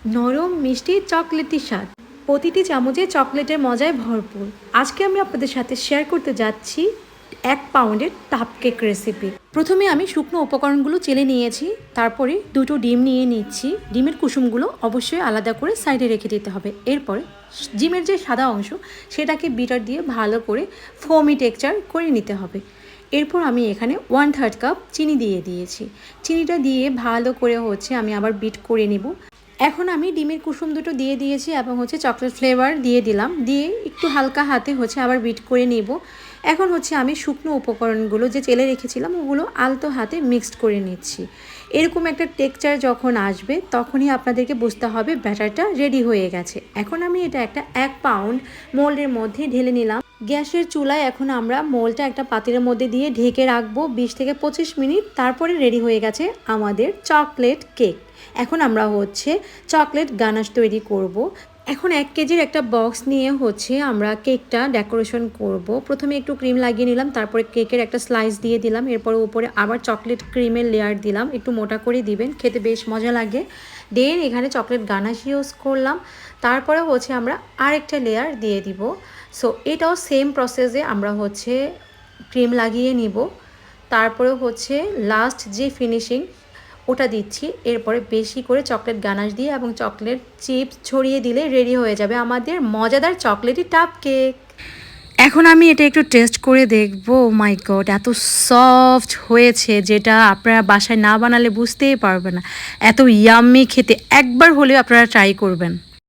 নরম মিষ্টি চকলেটি স্বাদ, প্রতিটি চামচে চকলেটের মজায় ভরপুর। আজকে আমি আপনাদের সাথে শেয়ার করতে যাচ্ছি 1 পাউন্ডের টাপ কেক রেসিপি। প্রথমে আমি শুকনো উপকরণগুলো চেলে নিয়েছি, তারপরে দুটো ডিম নিয়ে নিচ্ছি। ডিমের কুসুমগুলো অবশ্যই আলাদা করে সাইডে রেখে দিতে হবে। এরপরে ডিমের যে সাদা অংশ সেটাকে বিটার দিয়ে ভালো করে ফোমি টেক্সচার করে নিতে হবে। এরপর আমি এখানে 1/3 কাপ চিনি দিয়ে দিয়েছি। চিনিটা দিয়ে ভালো করে আমি আবার বিট করে নিব। এখন আমি ডিমের কুসুম দুটো দিয়ে দিয়েছি এবং চকলেট ফ্লেভার দিয়ে দিলাম, দিয়ে একটু হালকা হাতে আবার বিট করে নিব। এখন আমি শুকনো উপকরণগুলো যে চেলে রেখেছিলাম ওগুলো আলতো হাতে মিক্সড করে নিচ্ছি। এরকম একটা টেক্সচার যখন আসবে তখনই আপনাদেরকে বুঝতে হবে ব্যাটারটা রেডি হয়ে গেছে। এখন আমি এটা একটা 1 পাউন্ড মোল্ডের মধ্যে ঢেলে নিলাম। গ্যাসের চুলায় এখন আমরা মোলটা একটা পাতিলের মধ্যে দিয়ে ঢেকে রাখবো 20 থেকে 25 মিনিট। তারপরে রেডি হয়ে গেছে আমাদের চকলেট কেক। এখন আমরা চকলেট গানাশ তৈরি করব। এখন 1 কেজির একটা বক্স নিয়ে আমরা কেকটা ডেকোরেশন করব। প্রথমে একটু ক্রিম লাগিয়ে নিলাম, তারপরে কেকের একটা স্লাইস দিয়ে দিলাম, এরপরে উপরে আবার চকলেট ক্রিমের লেয়ার দিলাম। একটু মোটা করে দিবেন, খেতে বেশ মজা লাগে। দেন এখানে চকলেট গানাশ ইউজ করলাম, তারপরে আমরা আরেকটা লেয়ার দিয়ে দিব। সো এটাও সেম প্রসেসে আমরা ক্রিম লাগিয়ে নিব। তারপরে লাস্ট যে ফিনিশিং ওটা দিচ্ছি। এরপরে বেশি করে চকলেট গানাশ দিয়ে এবং চকলেট চিপস ছড়িয়ে দিলে রেডি হয়ে যাবে আমাদের মজাদার চকলেটি টাপ কেক। এখন আমি এটা একটু টেস্ট করে দেখবো। মাই গড, এত সফট হয়েছে যেটা আপনারা বাসায় না বানালে বুঝতেই পারবেন না। এত ইয়াম্মি খেতে, একবার হলেও আপনারা ট্রাই করবেন।